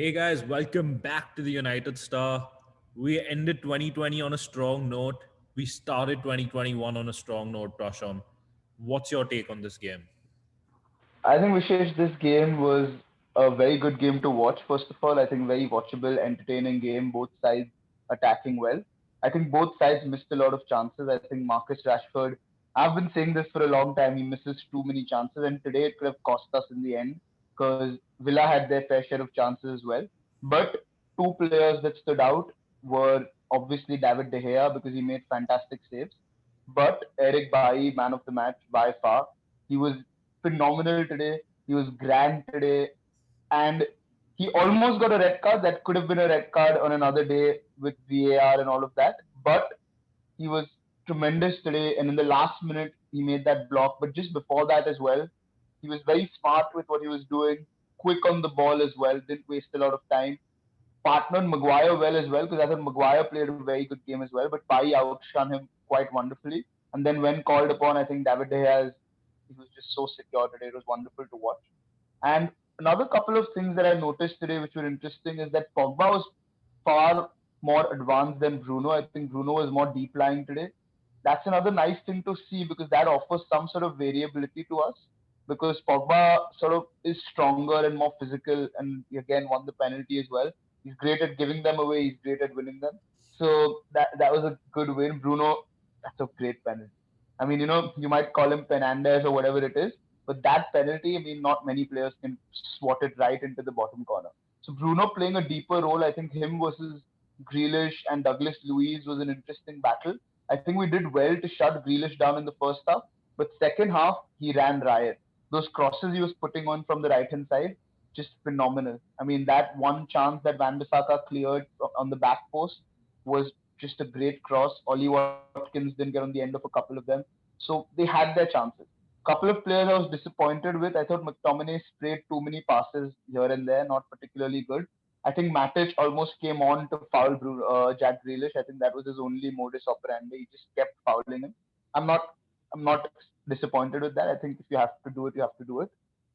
Hey guys, welcome back to the United Star. We ended 2020 on a strong note. We started 2021 on a strong note, Prasham. What's your take on this game? I think Vishesh, this game was a very good game to watch. First of all, I think very watchable, entertaining game. Both sides attacking well. I think both sides missed a lot of chances. I think Marcus Rashford. I've been saying this for a long time. He misses too many chances, and today it could have cost us in the end because Villa had their fair share of chances as well. But two players that stood out were obviously David De Gea because he made fantastic saves, but Eric Bailly, man of the match by far. He was phenomenal today. He was grand today, and he almost got a red card. That could have been a red card on another day with VAR and all of that. But he was tremendous today, and in the last minute he made that block. But just before that as well, he was very smart with what he was doing, quick on the ball as well. Didn't waste a lot of time. Partnered Maguire well as well because I thought Maguire played a very good game as well. But Pai outshone him quite wonderfully. And then when called upon, I think David De Gea he was just so secure today. It was wonderful to watch. And another couple of things that I noticed today, which were interesting, is that Pogba was far more advanced than Bruno. I think Bruno was more deep lying today. That's another nice thing to see because that offers some sort of variability to us. Because Pogba sort of is stronger and more physical, and he again won the penalty as well. He's great at giving them away. He's great at winning them. So that was a good win. Bruno, that's a great penalty. I mean, you might call him Fernandez or whatever it is, but that penalty, I mean, not many players can swat it right into the bottom corner. So Bruno playing a deeper role, I think him versus Grealish and Douglas Luiz was an interesting battle. I think we did well to shut Grealish down in the first half, but second half he ran riot. Those crosses he was putting on from the right hand side, just phenomenal. I mean, that one chance that Van Bissaka cleared on the back post was just a great cross. Ollie Watkins didn't get on the end of a couple of them. So they had their chances. Couple of players I was disappointed with. I thought McTominay sprayed too many passes here and there, not particularly good. I think Matic almost came on to foul Jack Grealish. I think that was his only modus operandi. He just kept fouling him. I'm not I'm not disappointed with that. I think if you have to do it, you have to do it.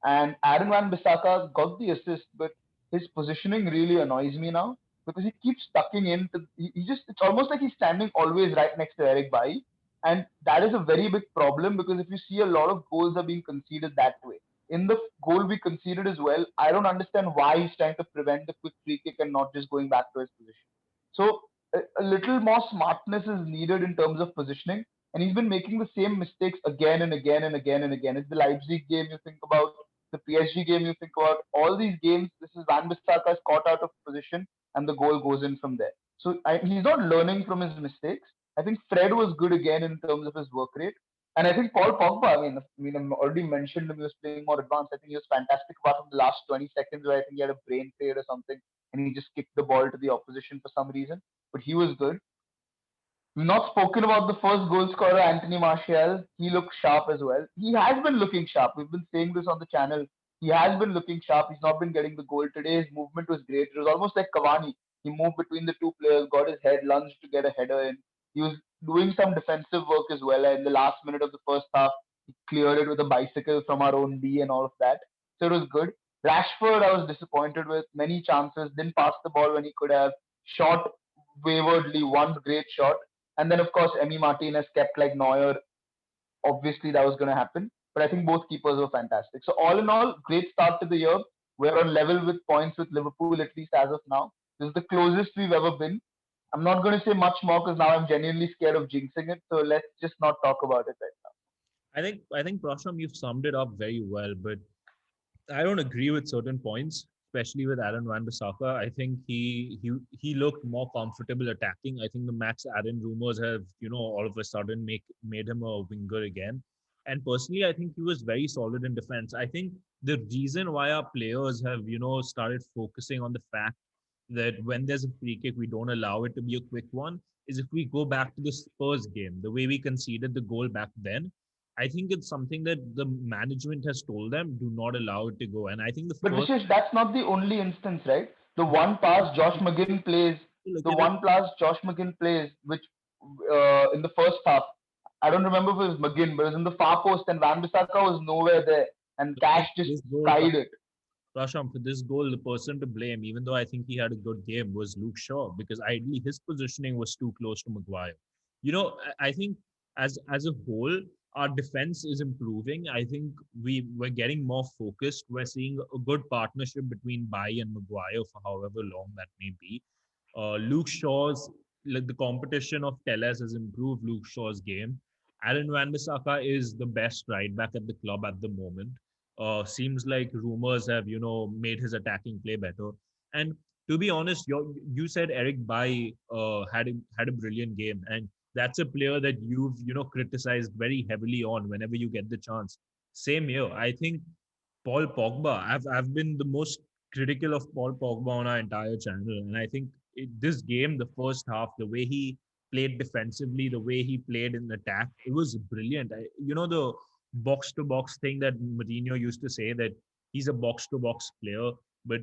And Aaron Van Bissaka got the assist, but his positioning really annoys me now because he keeps tucking in. He just it's almost like he's standing always right next to Eric Bailly, and that is a very big problem because if you see a lot of goals are being conceded that way. In the goal we conceded as well, I don't understand why he's trying to prevent the quick free kick and not just going back to his position. So a little more smartness is needed in terms of positioning, and he's been making the same mistakes again and again and again and again. It's the Leipzig game you think about, the PSG game you think about, all these games. This is Van Bissaka is caught out of position, and the goal goes in from there. So he's not learning from his mistakes. I think Fred was good again in terms of his work rate. And I think Paul Pogba, I already mentioned him, he was playing more advanced. I think he was fantastic apart from the last 20 seconds where I think he had a brain fade or something and he just kicked the ball to the opposition for some reason. But he was good. We've not spoken about the first goal scorer, Anthony Martial. He looked sharp as well. He has been looking sharp. We've been saying this on the channel. He has been looking sharp. He's not been getting the goal today. His movement was great. It was almost like Cavani. He moved between the two players, got his head lunged to get a header in. He was doing some defensive work as well. In the last minute of the first half, he cleared it with a bicycle from our own D and all of that. So it was good. Rashford, I was disappointed with. Many chances. Didn't pass the ball when he could have. Shot waywardly. One great shot and then, of course, Emi Martinez kept like Neuer. Obviously, that was going to happen. But I think both keepers were fantastic. So, all in all, great start to the year. We're on level with points with Liverpool, at least as of now. This is the closest we've ever been. I'm not going to say much more because now I'm genuinely scared of jinxing it. So, let's just not talk about it right now. I think Prasham, you've summed it up very well, but I don't agree with certain points, especially with Aaron Van Bissaka. I think he looked more comfortable attacking. I think the Max Aaron rumors have, all of a sudden made him a winger again. And personally, I think he was very solid in defense. I think the reason why our players have, started focusing on the fact that when there's a free kick, we don't allow it to be a quick one, is if we go back to the Spurs game, the way we conceded the goal back then, I think it's something that the management has told them do not allow it to go. And I think the But first Vishesh, that's not the only instance, right? The that one pass Josh McGinn plays, look the at it, one pass Josh McGinn plays, which in the first half, I don't remember if it was McGinn, but it was in the far post, and Van Bissaka was nowhere there, and look Cash at just this goal, skied it. Rasham, for this goal, the person to blame, even though I think he had a good game, was Luke Shaw because ideally his positioning was too close to Maguire. I think as a whole, our defense is improving. I think we're getting more focused. We're seeing a good partnership between Bai and Maguire for however long that may be. Luke Shaw's like the competition of Telles has improved Luke Shaw's game. Aaron Wan-Bissaka is the best right back at the club at the moment. Seems like rumors have made his attacking play better. And to be honest, you said Eric Bai had a brilliant game, and that's a player that you've criticized very heavily on whenever you get the chance. Same here. I think Paul Pogba. I've been the most critical of Paul Pogba on our entire channel, and I think this game, the first half, the way he played defensively, the way he played in attack, it was brilliant. The box to box thing that Mourinho used to say that he's a box to box player, but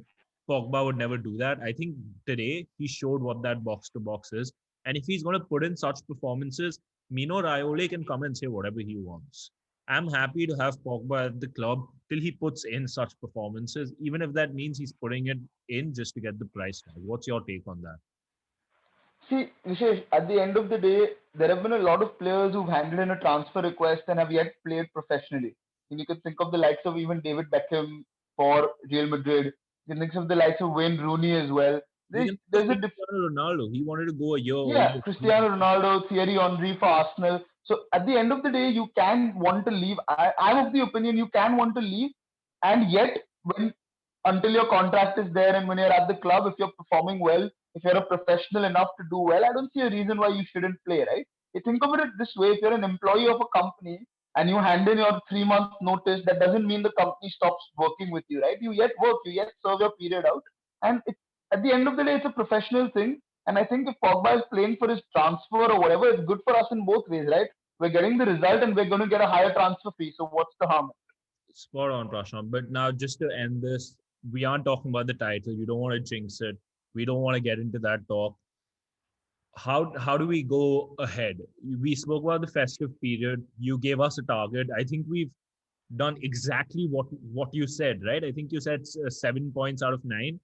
Pogba would never do that. I think today he showed what that box to box is, and if he's going to put in such performances, Mino Raiola can come and say whatever he wants. I'm happy to have Pogba at the club till he puts in such performances, even if that means he's putting it in just to get the price tag. What's your take on that? See, Vishesh, at the end of the day, there have been a lot of players who've handed in a transfer request and have yet played professionally. And you can think of the likes of even David Beckham for Real Madrid. You can think of the likes of Wayne Rooney as well. We There's, can think of there's a Cristiano Ronaldo. He wanted to go a year Yeah, earlier. Cristiano Ronaldo, Thierry Henry for Arsenal. So at the end of the day, you can want to leave. I'm of the opinion you can want to leave, and yet when until your contract is there and when you're at the club, if you're performing well, if you're a professional enough to do well, I don't see a reason why you shouldn't play, right? You think of it this way: if you're an employee of a company and you hand in your 3 month notice, that doesn't mean the company stops working with you, right? You yet work, you yet serve your period out, and at the end of the day, it's a professional thing. And I think if Pogba is playing for his transfer or whatever, it's good for us in both ways, right? We're getting the result and we're going to get a higher transfer fee. So what's the harm? Spot on, Prashant. But now, just to end this, we aren't talking about the title. You don't want to jinx it. We don't want to get into that talk. How do we go ahead? We spoke about the festive period. You gave us a target. I think we've done exactly what you said, right? I think you said 7 points out of 9,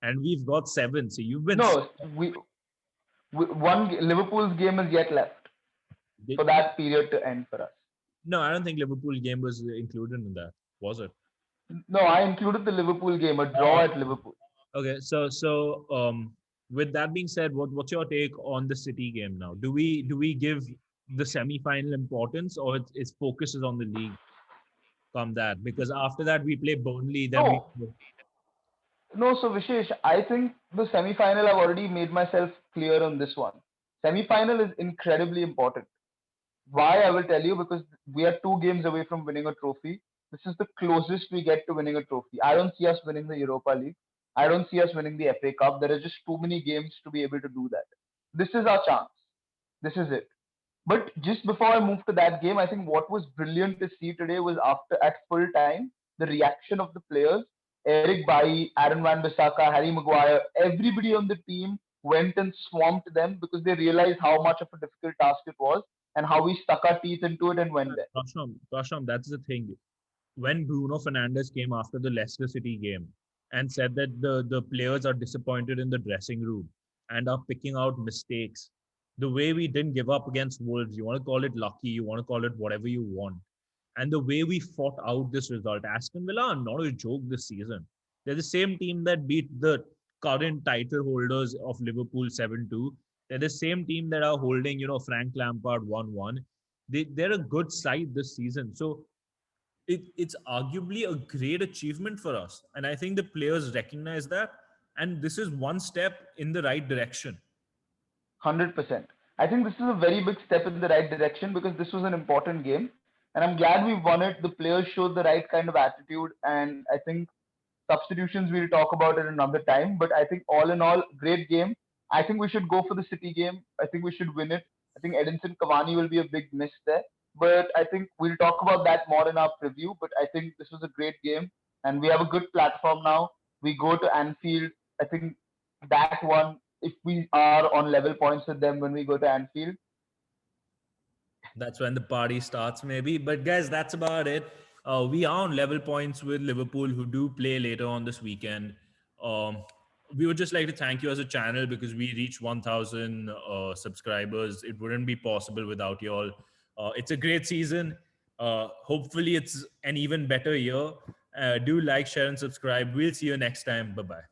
and we've got 7. So you've been No, one Liverpool's game is yet left did, for that period to end for us. no. I don't think Liverpool game was included in that, was it? No, I included the Liverpool game, a draw at Liverpool. Okay, so with that being said, what's your take on the City game now? Do we give the semi-final importance, or its focus is on the league come that? Because after that we play Burnley, then we No, no, so Vishesh, I think the semi final, I've already made myself clear on this one. Semi final is incredibly important. Why I will tell you because we are 2 games away from winning a trophy. This is the closest we get to winning a trophy. I don't see us winning the Europa League. I don't see us winning the FA Cup. There are just too many games to be able to do that. This is our chance. This is it. But just before I move to that game, I think what was brilliant to see today was after at full time, the reaction of the players. Eric Bailly, Aaron Wan-Bissaka, Harry Maguire, everybody on the team went and swamped them because they realized how much of a difficult task it was and how we stuck our teeth into it and went there. Prasham, that's the thing. When Bruno Fernandes came after the Leicester City game and said that the players are disappointed in the dressing room and are picking out mistakes, the way we didn't give up against Wolves, you want to call it lucky, you want to call it whatever you want, and the way we fought out this result, Aston Villa are not a joke this season. They're the same team that beat the current title holders of Liverpool 7-2. They're the same team that are holding, Frank Lampard 1-1. They're a good side this season. So it's arguably a great achievement for us. And I think the players recognize that. And this is one step in the right direction. 100%. I think this is a very big step in the right direction because this was an important game. And I'm glad we won it. The players showed the right kind of attitude. And I think substitutions we'll talk about it another time. But I think all in all, great game. I think we should go for the City game. I think we should win it. I think Edinson Cavani will be a big miss there. But I think we'll talk about that more in our preview. But I think this was a great game. And we have a good platform now. We go to Anfield. I think that one, if we are on level points with them when we go to Anfield. That's when the party starts, maybe. But guys, that's about it. We are on level points with Liverpool, who do play later on this weekend. Um, we would just like to thank you as a channel because we reached 1,000 subscribers. It wouldn't be possible without you all. It's a great season. Hopefully, it's an even better year. Do like, share, and subscribe. We'll see you next time. Bye bye.